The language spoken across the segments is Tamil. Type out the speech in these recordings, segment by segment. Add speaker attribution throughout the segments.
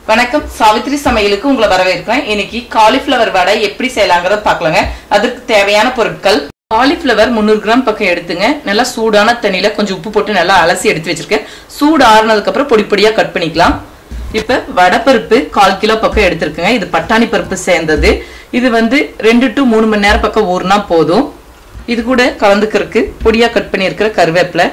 Speaker 1: வணக்கம் சாவித்ரி சமையலுக்கு உங்களை வரவேற்கிறேன். இன்னைக்கு காலிஃப்ளவர் வடை எப்படி செய்யலாம்ங்கறத பார்க்கலாங்க. அதுக்கு தேவையான பொருட்கள் காலிஃப்ளவர் 300 கிராம் பக்கம் எடுத்துங்க. நல்லா சூடான தண்ணியில கொஞ்சம் உப்பு போட்டு நல்லா அலசி எடுத்து வச்சிருக்கேன். சூடு ஆறுனதுக்கு அப்புறம் பொடி பொடியா கட் பண்ணிக்கலாம். இப்ப வடைப்பருப்பு 1/4 கிலோ பக்கம் எடுத்துருக்குங்க. இது பட்டாணி பருப்பு சேர்ந்தது. இது 2 to 3 மணி நேரம் பக்கம் ஊறினா போதும். இது கூட கலந்துக்கிறதுக்கு பொடியா கட் பண்ணி இருக்கிற கருவேப்பிலை,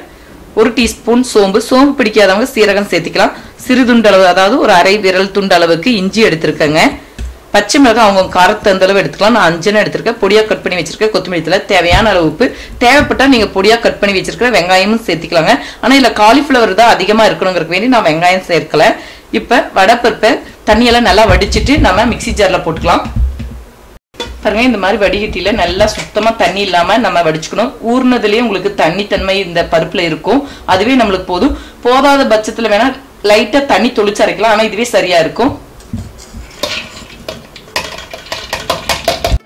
Speaker 1: 1 டீஸ்பூன் சோம்பு பிடிக்காதவங்க சீரகம் சேர்த்துக்கலாம். சிறு துண்டு அளவு, அதாவது ஒரு அரை விரல் துண்டு அளவுக்கு இஞ்சி எடுத்திருக்கேங்க. பச்சை மிளகாய் அவங்க காரத்து அந்த அளவு எடுத்துக்கலாம். நான் 5 எடுத்திருக்கேன். பொடியா கட் பண்ணி வச்சிருக்கேன். கொத்தமல்லி தழை, தேவையான அளவு உப்பு, தேவைப்பட்டா நீங்க பொடியா கட் பண்ணி வச்சிருக்கிற வெங்காயமும் சேர்த்துக்கலாங்க. ஆனா இல்ல காலிஃப்ளவர் தான் அதிகமா இருக்கணுங்கிறதுக்கு வேண்டி நான் வெங்காயம் சேர்க்கல. இப்ப வடைப்பருப்பை தண்ணியெல்லாம் நல்லா வடிச்சிட்டு நம்ம மிக்சி ஜார்ல போட்டுக்கலாம். பாருங்க, இந்த மாதிரி வடிகட்டியில நல்லா சுத்தமா தண்ணி இல்லாம நம்ம வடிச்சுக்கணும். ஊர்னதுலயே உங்களுக்கு தண்ணி தன்மை இந்த பருப்புல இருக்கும். அதுவே நம்மளுக்கு போதும். போதாத பட்சத்துல வேணா லைட்டா தண்ணி தொளிச்சு அரைக்கலாம். ஆனா இதுவே சரியா இருக்கும்.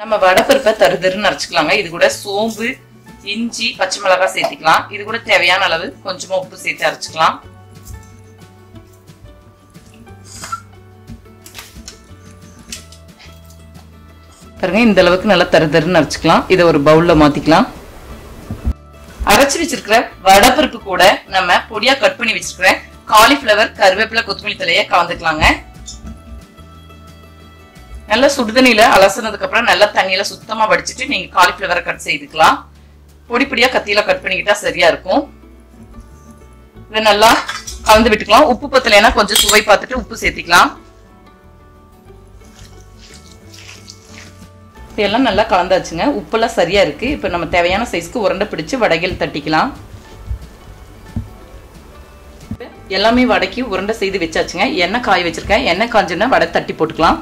Speaker 1: நம்ம வடைப்பருப்பை தருதருன்னு அரைச்சுக்கலாங்க. இது கூட சோம்பு, இஞ்சி, பச்சை மிளகாய் சேர்த்துக்கலாம். இது கூட தேவையான அளவு கொஞ்சமா உப்பு சேர்த்து அரைச்சுக்கலாம். பாருங்க, இந்த அளவுக்கு நல்லா தருதருன்னு அரைச்சுக்கலாம். இதை ஒரு பவுல்ல மாத்திக்கலாம். அரைச்சு வச்சிருக்கிற வடைப்பருப்பு கூட நம்ம பொடியா கட் பண்ணி வச்சிருக்கிற காலிஃப்ளவர், கருவேப்பிலை, கொத்தமல்லி தலையை கலந்துக்கலாங்க. நல்லா சுடுதண்ணியில அலசினதுக்கு அப்புறம் நல்லா தண்ணியில சுத்தமா வடிச்சிட்டு நீங்க காலிஃப்ளவரை கட் செய்துக்கலாம். பொடி பொடியா கத்தியில கட் பண்ணிக்கிட்டா சரியா இருக்கும். இதை நல்லா கலந்து விட்டுக்கலாம். உப்பு பத்தலைன்னா கொஞ்சம் சுவை பார்த்துட்டு உப்பு சேர்த்திக்கலாம். இதெல்லாம் நல்லா கலந்தாச்சுங்க. உப்பெல்லாம் சரியா இருக்கு. இப்ப நம்ம தேவையான சைஸ்க்கு உருண்டை பிடிச்சு வடைகள் தட்டிக்கலாம். எல்லாமே வடைக்கு உருண்டை செய்து வச்சாச்சுங்க. எண்ணெய் காய வச்சிருக்கேன். எண்ணெய் காஞ்சோன்னா வடை தட்டி போட்டுக்கலாம்.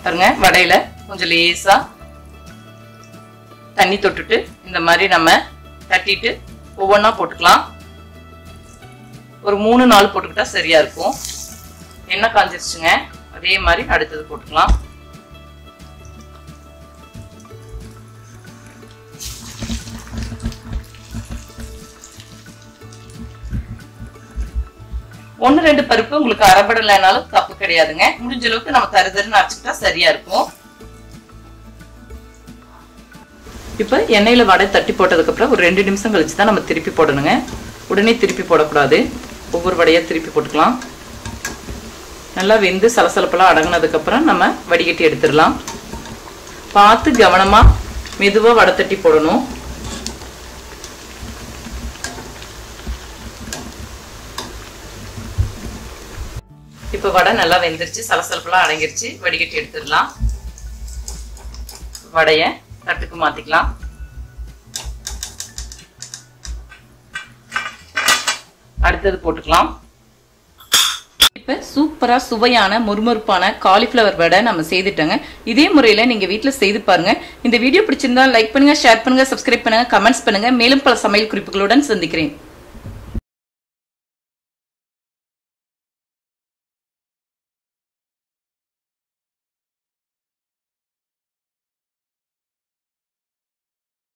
Speaker 1: பாருங்க, வடையில கொஞ்சம் லேசா தண்ணி தொட்டுட்டு இந்த மாதிரி நம்ம தட்டிட்டு ஒவ்வொன்னா போட்டுக்கலாம். ஒரு 3-4 போட்டுக்கிட்டா சரியா இருக்கும். எண்ணெய் காஞ்சிருச்சுங்க. அதே மாதிரி அடுத்தது போட்டுக்கலாம். ஒன்னு 2 பருப்பு உங்களுக்கு அரைபடலைனாலும் தப்பு கிடையாதுங்க. முடிஞ்ச அளவுக்கு நம்ம தருதருன்னு அரைச்சுக்கிட்டா சரியா இருக்கும். இப்ப எண்ணெயில வடை தட்டி போட்டதுக்கு அப்புறம் ஒரு 2 நிமிஷம் கழிச்சு தான் நம்ம திருப்பி போடணுங்க. உடனே திருப்பி போடக்கூடாது. ஒவ்வொரு வடையா திருப்பி போட்டுக்கலாம். நல்லா வெந்து சலசலப்பெல்லாம் அடங்கினதுக்கு அப்புறம் நம்ம வடிகட்டி எடுத்துடலாம். பார்த்து கவனமா மெதுவா வடை தட்டி போடணும். இப்ப வடை நல்லா வெந்துருச்சு, சலசலப்பெல்லாம் அடங்கிருச்சு. வடிகட்டி எடுத்துடலாம். வடைய தட்டுக்கு மாத்திக்கலாம். அடுத்தது போட்டுக்கலாம். இப்ப சூப்பரா சுவையான முறுமுறுப்பான காலிஃப்ளவர் வடை நம்ம செய்துட்டோங்க. இதே முறையில நீங்க வீட்டுல செய்து பாருங்க. இந்த வீடியோ பிடிச்சிருந்தா லைக் பண்ணுங்க, ஷேர் பண்ணுங்க, சப்ஸ்கிரைப் பண்ணுங்க, கமெண்ட்ஸ் பண்ணுங்க. மேலும் பல சமையல் குறிப்புகளுடன் சந்திக்கிறேன்.